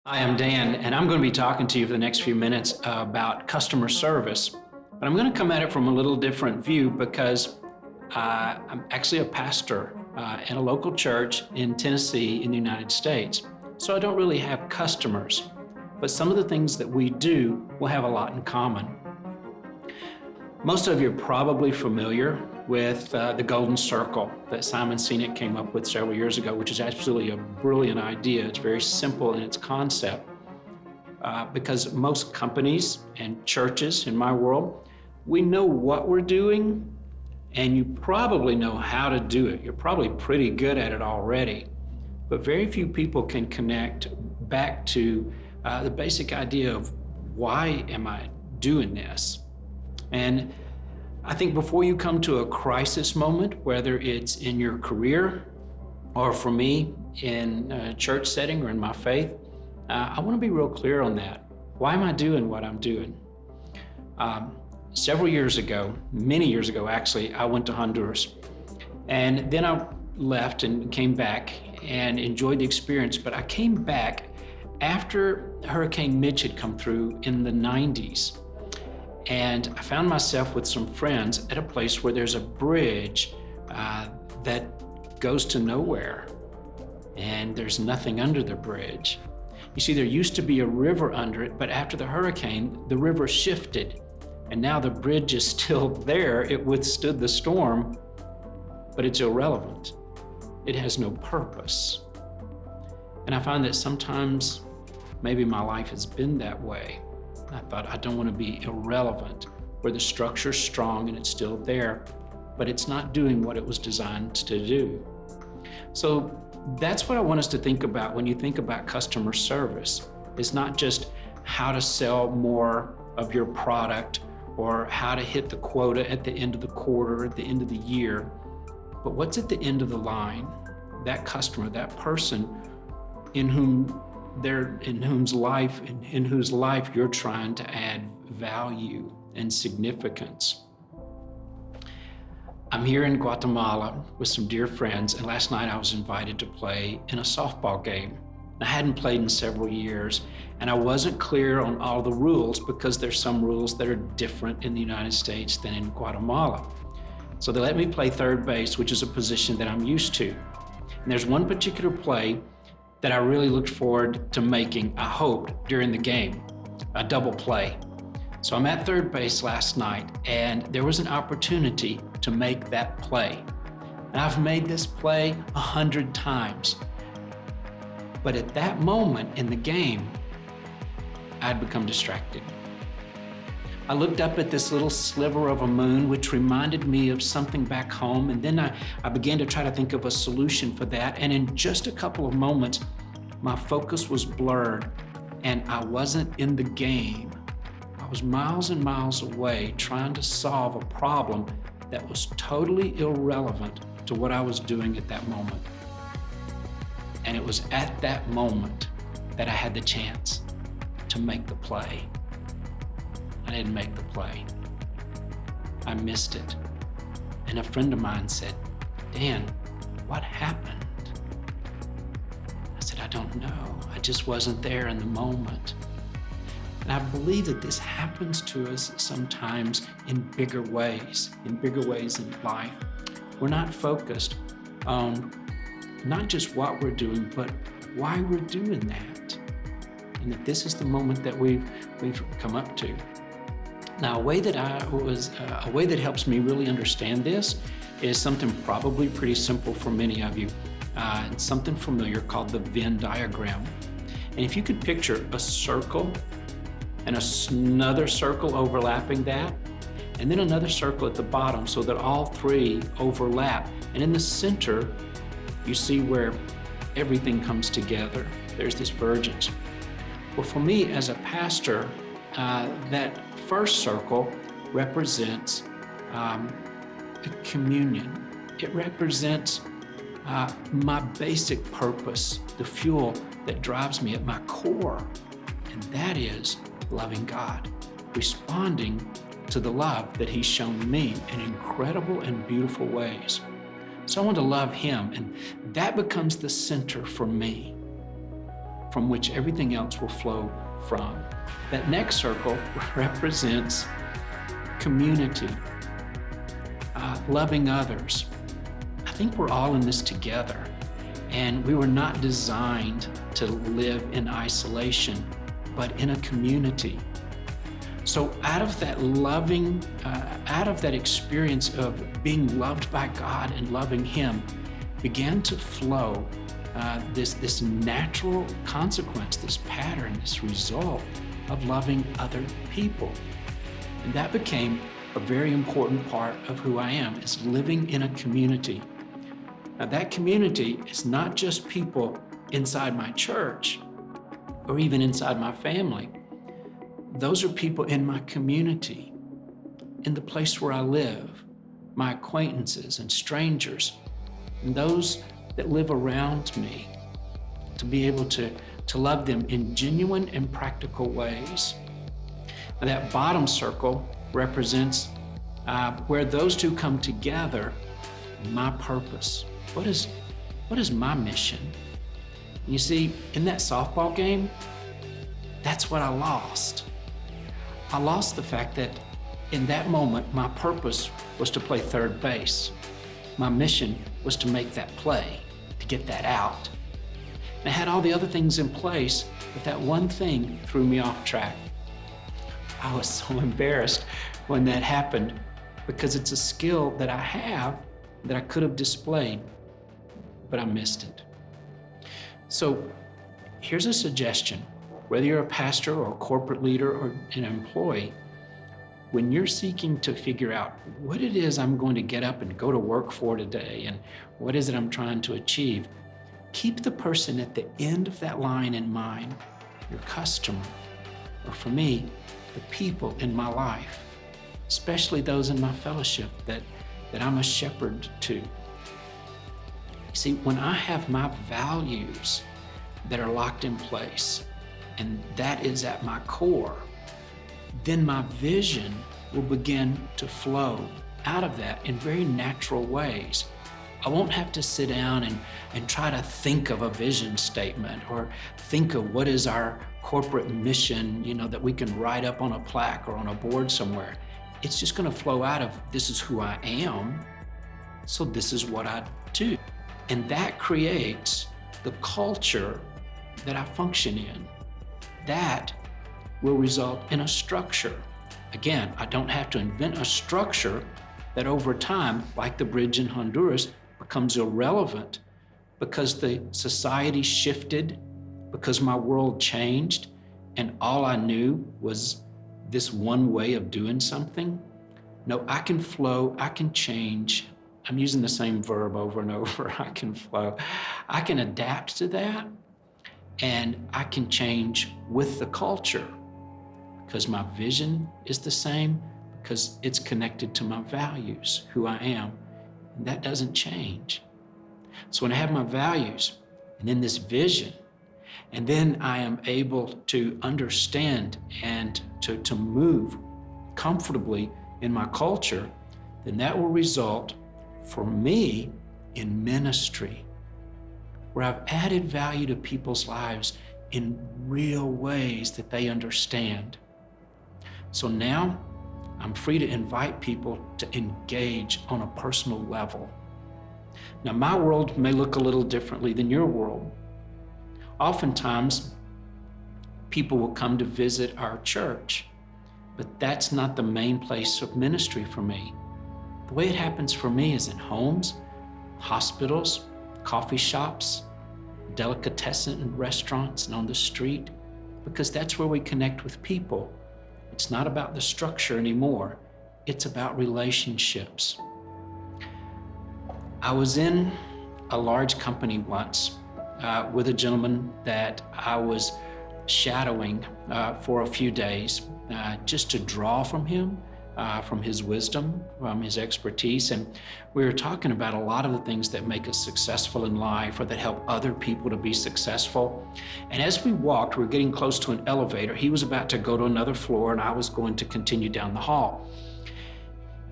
Hi, I'm Dan, and I'm going to be talking to you for the next few minutes about customer service. But I'm going to come at it from a little different view because I'm actually a pastor in a local church in Tennessee in the United States. So I don't really have customers, but some of the things that we do will have a lot in common. Most of you are probably familiar with the golden circle that Simon Sinek came up with several years ago, which is absolutely a brilliant idea. It's very simple in its concept because most companies and churches in my world, we know what we're doing and you probably know how to do it. You're probably pretty good at it already, but very few people can connect back to the basic idea of why am I doing this? And I think before you come to a crisis moment, whether it's in your career or for me in a church setting or in my faith, I want to be real clear on that. Why am I doing what I'm doing? Several years ago, many years ago actually, I went to Honduras. And then I left and came back and enjoyed the experience. But I came back after Hurricane Mitch had come through in the 90s. And I found myself with some friends at a place where there's a bridge that goes to nowhere. And there's nothing under the bridge. You see, there used to be a river under it, but after the hurricane, the river shifted. And now the bridge is still there. It withstood the storm, but it's irrelevant. It has no purpose. And I find that sometimes maybe my life has been that way. I thought, I don't want to be irrelevant, where the structure's strong and it's still there, but it's not doing what it was designed to do. So that's what I want us to think about when you think about customer service. It's not just how to sell more of your product or how to hit the quota at the end of the quarter, at the end of the year, but what's at the end of the line? That customer, that person in whose life you're trying to add value and significance. I'm here in Guatemala with some dear friends, and last night I was invited to play in a softball game. I hadn't played in several years, and I wasn't clear on all the rules because there's some rules that are different in the United States than in Guatemala. So they let me play third base, which is a position that I'm used to. And there's one particular play that I really looked forward to making, I hoped, during the game, a double play. So I'm at third base last night, and there was an opportunity to make that play. And I've made this play 100 times. But at that moment in the game, I'd become distracted. I looked up at this little sliver of a moon, which reminded me of something back home, and then I began to try to think of a solution for that, and in just a couple of moments, my focus was blurred, and I wasn't in the game. I was miles and miles away trying to solve a problem that was totally irrelevant to what I was doing at that moment. And it was at that moment that I had the chance to make the play. I didn't make the play. I missed it. And a friend of mine said, Dan, what happened? I said, I don't know. I just wasn't there in the moment. And I believe that this happens to us sometimes in bigger ways in life. We're not focused on not just what we're doing, but why we're doing that. And that this is the moment that we've come up to. Now, a way that helps me really understand this is something probably pretty simple for many of you. It's something familiar called the Venn diagram. And if you could picture a circle and another circle overlapping that, and then another circle at the bottom so that all three overlap. And in the center, you see where everything comes together. There's this vergence. Well, for me as a pastor, that first circle represents communion. It represents my basic purpose, the fuel that drives me at my core, and that is loving God, responding to the love that He's shown me in incredible and beautiful ways. So I want to love him, and that becomes the center for me, from which everything else will flow from. That next circle represents community, loving others. I think we're all in this together, and we were not designed to live in isolation, but in a community. So out of that experience of being loved by God and loving him, began to flow this natural consequence, this pattern, this result of loving other people. And that became a very important part of who I am, is living in a community. Now that community is not just people inside my church or even inside my family. Those are people in my community, in the place where I live, my acquaintances and strangers, and those that live around me, to be able to love them in genuine and practical ways. Now, that bottom circle represents where those two come together, my purpose. What is my mission? You see, in that softball game, that's what I lost. I lost the fact that in that moment, my purpose was to play third base. My mission was to make that play, to get that out. And I had all the other things in place, but that one thing threw me off track. I was so embarrassed when that happened, because it's a skill that I have that I could have displayed, but I missed it. So here's a suggestion. Whether you're a pastor or a corporate leader or an employee, when you're seeking to figure out what it is I'm going to get up and go to work for today, and what is it I'm trying to achieve, keep the person at the end of that line in mind, your customer, or for me, the people in my life, especially those in my fellowship that I'm a shepherd to. You see, when I have my values that are locked in place, and that is at my core, then my vision will begin to flow out of that in very natural ways. I won't have to sit down and try to think of a vision statement or think of what is our corporate mission, that we can write up on a plaque or on a board somewhere. It's just going to flow out of, this is who I am, so this is what I do. And that creates the culture that I function in. That will result in a structure. Again, I don't have to invent a structure that over time, like the bridge in Honduras, becomes irrelevant because the society shifted, because my world changed, and all I knew was this one way of doing something. No, I can flow, I can change. I'm using the same verb over and over. I can flow. I can adapt to that, and I can change with the culture because my vision is the same, because it's connected to my values, who I am, and that doesn't change. So when I have my values and then this vision, and then I am able to understand and to move comfortably in my culture, then that will result for me in ministry, where I've added value to people's lives in real ways that they understand. So now I'm free to invite people to engage on a personal level. Now, my world may look a little differently than your world. Oftentimes, people will come to visit our church, but that's not the main place of ministry for me. The way it happens for me is in homes, hospitals, coffee shops, delicatessen restaurants, and on the street, because that's where we connect with people. It's not about the structure anymore. It's about relationships. I was in a large company once with a gentleman that I was shadowing for a few days, just to draw from him, from his wisdom, from his expertise. And we were talking about a lot of the things that make us successful in life or that help other people to be successful. And as we walked, we were getting close to an elevator. He was about to go to another floor and I was going to continue down the hall.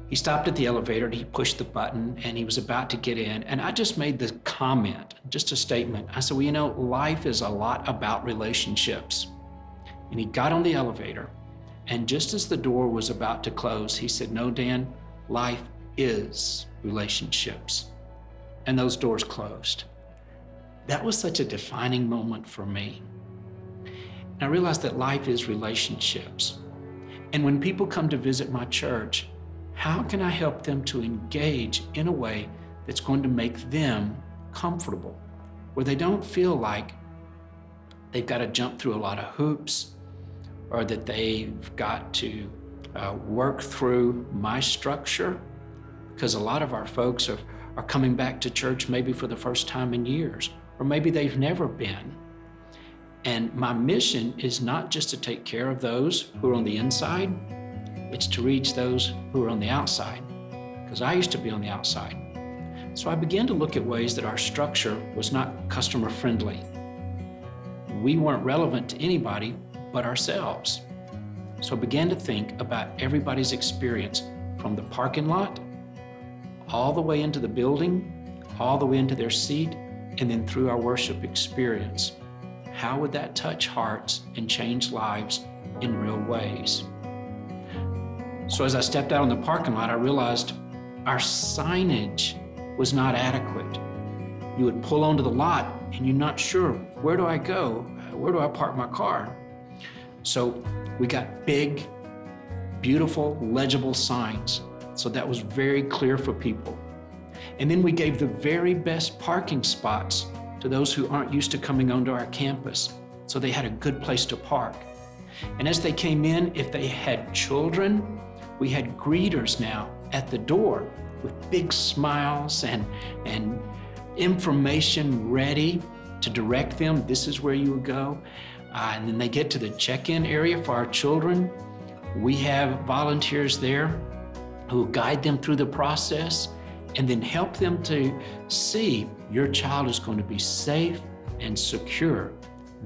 He stopped at the elevator and he pushed the button and he was about to get in. And I just made the comment, just a statement. I said, well, you know, life is a lot about relationships. And he got on the elevator, and just as the door was about to close, he said, no, Dan, life is relationships. And those doors closed. That was such a defining moment for me. And I realized that life is relationships. And when people come to visit my church, how can I help them to engage in a way that's going to make them comfortable, where they don't feel like they've got to jump through a lot of hoops, or that they've got to work through my structure? Because a lot of our folks are coming back to church maybe for the first time in years, or maybe they've never been. And my mission is not just to take care of those who are on the inside, it's to reach those who are on the outside, because I used to be on the outside. So I began to look at ways that our structure was not customer friendly. We weren't relevant to anybody but ourselves. So I began to think about everybody's experience, from the parking lot, all the way into the building, all the way into their seat, and then through our worship experience. How would that touch hearts and change lives in real ways? So as I stepped out on the parking lot, I realized our signage was not adequate. You would pull onto the lot and you're not sure, where do I go? Where do I park my car? So we got big, beautiful, legible signs. So that was very clear for people. And then we gave the very best parking spots to those who aren't used to coming onto our campus, so they had a good place to park. And as they came in, if they had children, we had greeters now at the door with big smiles and information ready to direct them. This is where you would go. And then they get to the check-in area for our children. We have volunteers there who guide them through the process and then help them to see your child is going to be safe and secure.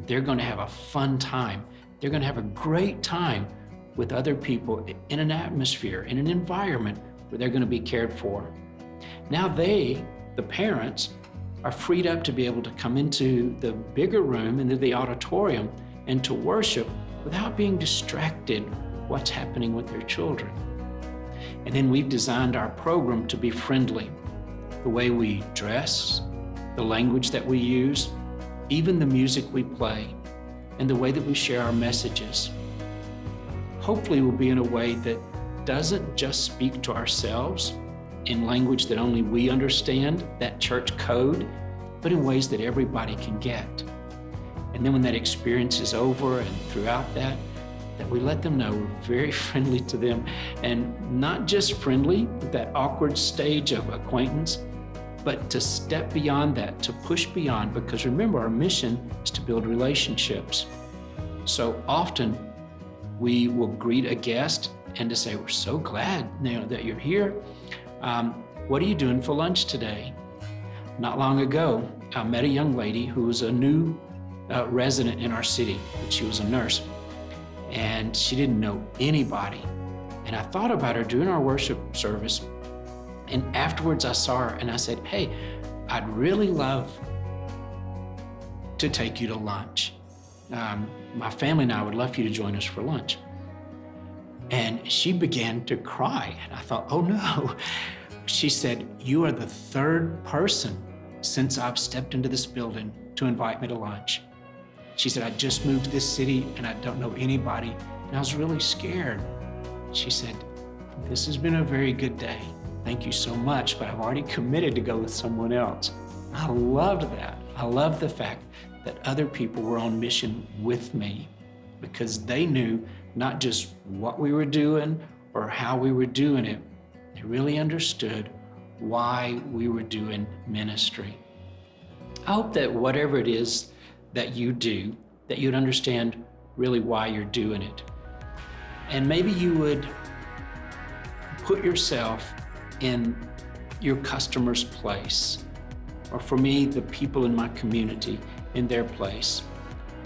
They're going to have a fun time. They're going to have a great time with other people in an atmosphere, in an environment where they're going to be cared for. Now they, the parents, are freed up to be able to come into the bigger room, into the auditorium, and to worship without being distracted what's happening with their children. And then we've designed our program to be friendly. The way we dress, the language that we use, even the music we play, and the way that we share our messages. Hopefully will be in a way that doesn't just speak to ourselves in language that only we understand, that church code, but in ways that everybody can get. And then when that experience is over and throughout that we let them know we're very friendly to them, and not just friendly with that awkward stage of acquaintance, but to step beyond that, to push beyond, because remember, our mission is to build relationships. So often we will greet a guest and to say, we're so glad that you're here. What are you doing for lunch today? Not long ago, I met a young lady who was a new resident in our city. She was a nurse, and she didn't know anybody. And I thought about her during our worship service, and afterwards I saw her and I said, hey, I'd really love to take you to lunch. My family and I would love for you to join us for lunch. And she began to cry, and I thought, oh no. She said, you are the third person since I've stepped into this building to invite me to lunch. She said, I just moved to this city and I don't know anybody, and I was really scared. She said, this has been a very good day. Thank you so much, but I've already committed to go with someone else. I loved that. I love the fact that other people were on mission with me, because they knew not just what we were doing or how we were doing it. They really understood why we were doing ministry. I hope that whatever it is that you do, that you'd understand really why you're doing it. And maybe you would put yourself in your customer's place, or for me, the people in my community in their place,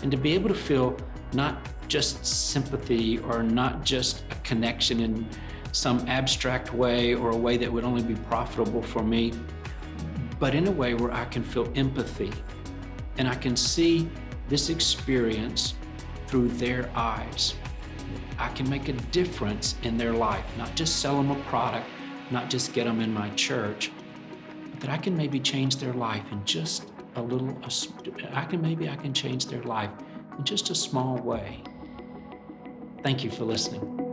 and to be able to feel not just sympathy or not just a connection in some abstract way or a way that would only be profitable for me, but in a way where I can feel empathy and I can see this experience through their eyes. I can make a difference in their life, not just sell them a product, not just get them in my church, but that I can maybe change their life in just a little, I can change their life in just a small way. Thank you for listening.